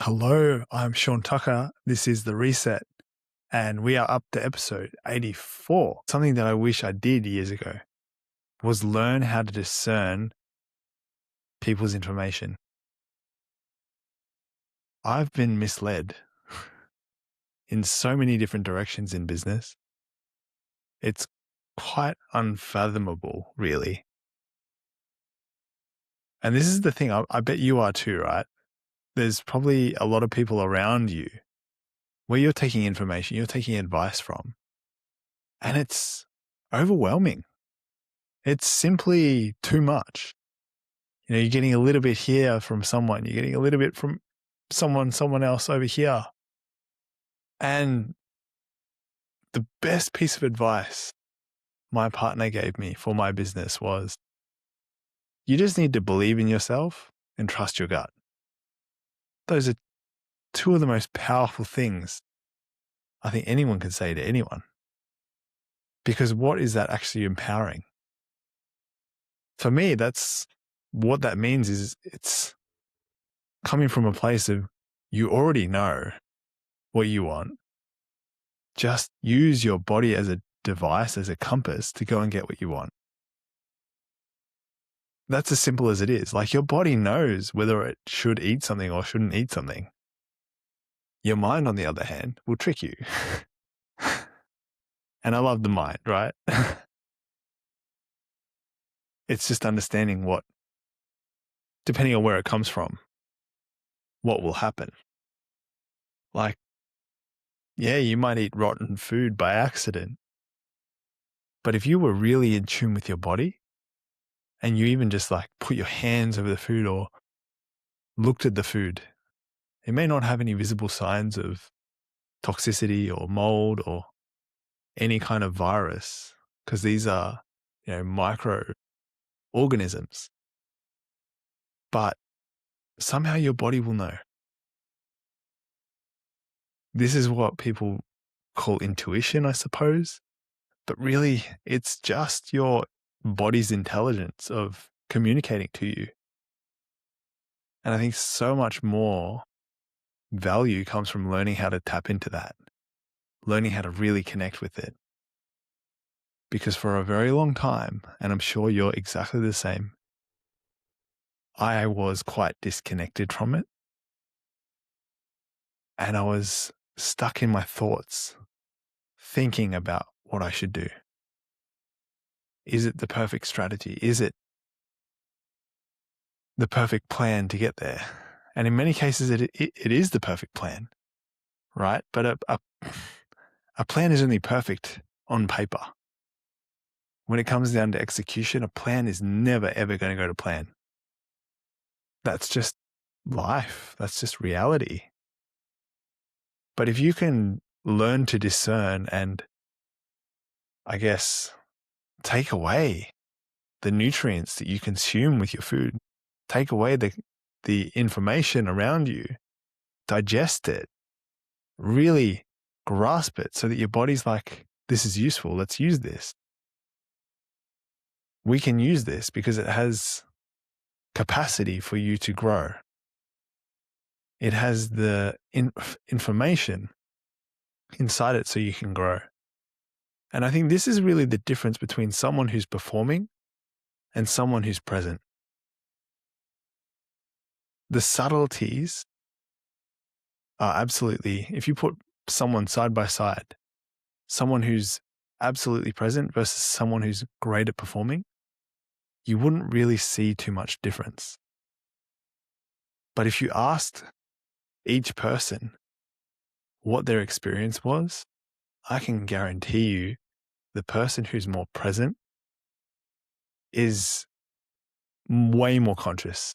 Hello, I'm Sean Tucker. This is The Reset, and we are up to episode 84. Something that I wish I did years ago was learn how to discern people's information. I've been misled in so many different directions in business. It's quite unfathomable, really. And this is the thing, I bet you are too, right? There's probably a lot of people around you where you're taking information, you're taking advice from, and it's overwhelming. It's simply too much. You're getting a little bit here from someone, you're getting a little bit from someone else over here. And the best piece of advice my partner gave me for my business was, you just need to believe in yourself and trust your gut. Those are two of the most powerful things I think anyone can say to anyone. Because what is that actually empowering? For me, that's what that means is it's coming from a place of you already know what you want. Just use your body as a device, as a compass to go and get what you want. That's as simple as it is. Like, your body knows whether it should eat something or shouldn't eat something. Your mind, on the other hand, will trick you. And I love the mind, right? It's just understanding what, depending on where it comes from, what will happen. Like, yeah, you might eat rotten food by accident, but if you were really in tune with your body and you even just like put your hands over the food or looked at the food, it may not have any visible signs of toxicity or mold or any kind of virus, because these are, microorganisms. But somehow your body will know. This is what people call intuition, I suppose. But really, it's just your body's intelligence of communicating to you. And I think so much more value comes from learning how to tap into that, learning how to really connect with it. Because for a very long time, and I'm sure you're exactly the same, I was quite disconnected from it. And I was stuck in my thoughts, thinking about what I should do. Is it the perfect strategy? Is it the perfect plan to get there? And in many cases, it is the perfect plan, right? But a plan is only perfect on paper. When it comes down to execution, a plan is never, ever going to go to plan. That's just life. That's just reality. But if you can learn to discern and, I guess, take away the nutrients that you consume with your food, take away the information around you, digest it, really grasp it so that your body's like, this is useful, let's use this. We can use this because it has capacity for you to grow. It has the information inside it so you can grow. And I think this is really the difference between someone who's performing and someone who's present. The subtleties are absolutely, if you put someone side by side, someone who's absolutely present versus someone who's great at performing, you wouldn't really see too much difference. But if you asked each person what their experience was, I can guarantee you the person who's more present is way more conscious,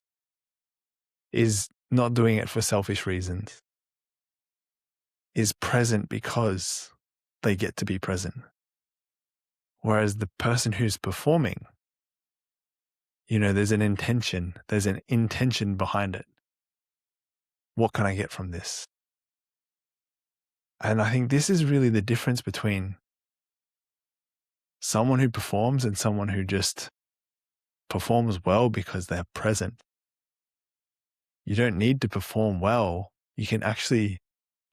is not doing it for selfish reasons, is present because they get to be present. Whereas the person who's performing, there's an intention behind it. What can I get from this? And I think this is really the difference between someone who performs and someone who just performs well because they're present. You don't need to perform well You can actually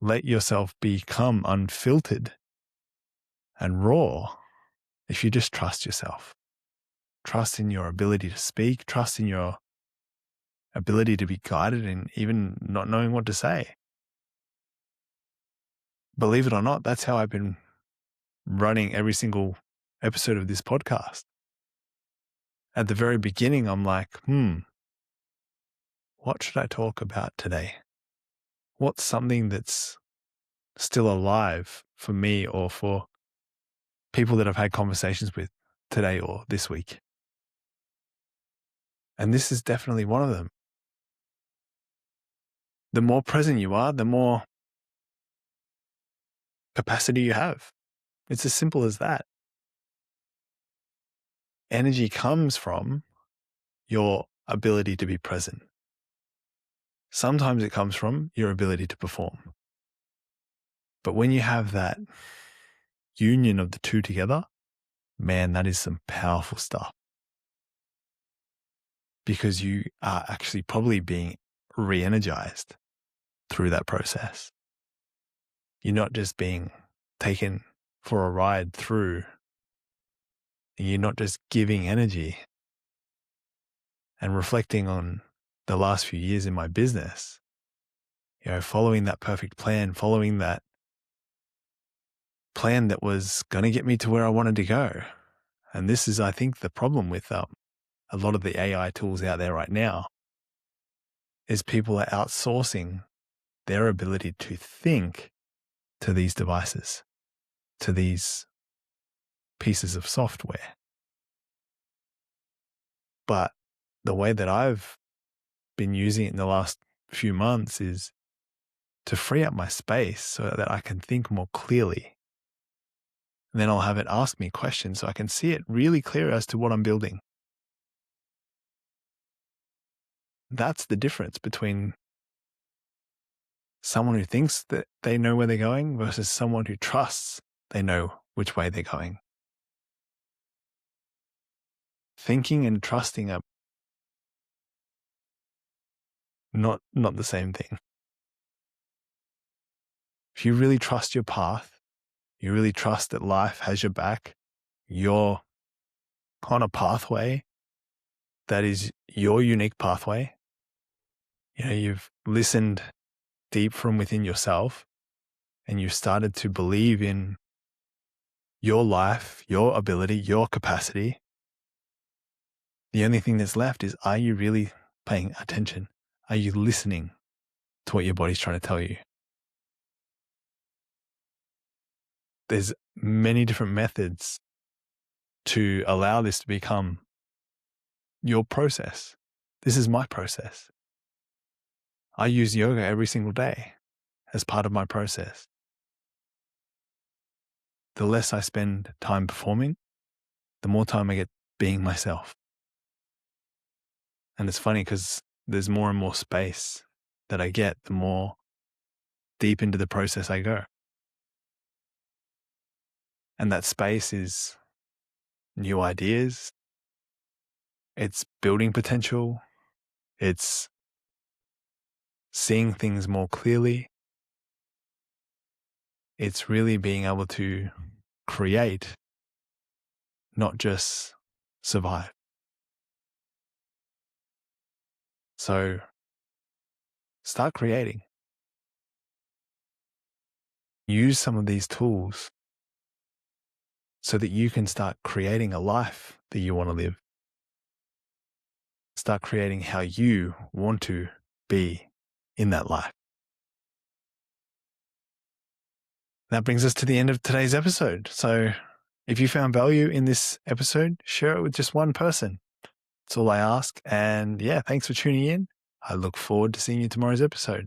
let yourself become unfiltered and raw if you just trust yourself. Trust in your ability to speak, trust in your ability to be guided and even not knowing what to say. Believe it or not, that's how I've been running every single episode of this podcast. At the very beginning, I'm like, what should I talk about today? What's something that's still alive for me or for people that I've had conversations with today or this week? And this is definitely one of them. The more present you are, the more capacity you have. It's as simple as that. Energy comes from your ability to be present. Sometimes it comes from your ability to perform. But when you have that union of the two together, man, that is some powerful stuff. Because you are actually probably being re-energized through that process. You're not just being taken for a ride through. You're not just giving energy. And reflecting on the last few years in my business, following that perfect plan, following that plan that was going to get me to where I wanted to go. And this is, I think, the problem with a lot of the AI tools out there right now is people are outsourcing their ability to think to these devices, to these pieces of software. But the way that I've been using it in the last few months is to free up my space so that I can think more clearly. And then I'll have it ask me questions so I can see it really clear as to what I'm building. That's the difference between someone who thinks that they know where they're going versus someone who trusts they know which way they're going. Thinking and trusting are not the same thing. If you really trust your path, you really trust that life has your back, you're on a pathway that is your unique pathway. You've listened deep from within yourself and you've started to believe in your life, your ability, your capacity. The only thing that's left is, are you really paying attention? Are you listening to what your body's trying to tell you? There's many different methods to allow this to become your process. This is my process. I use yoga every single day as part of my process. The less I spend time performing, the more time I get being myself. And it's funny because there's more and more space that I get, the more deep into the process I go. And that space is new ideas, it's building potential, it's seeing things more clearly. It's really being able to create, not just survive. So start creating. Use some of these tools so that you can start creating a life that you want to live. Start creating how you want to be in that life. That brings us to the end of today's episode. So if you found value in this episode, share it with just one person. That's all I ask. And yeah, thanks for tuning in. I look forward to seeing you tomorrow's episode.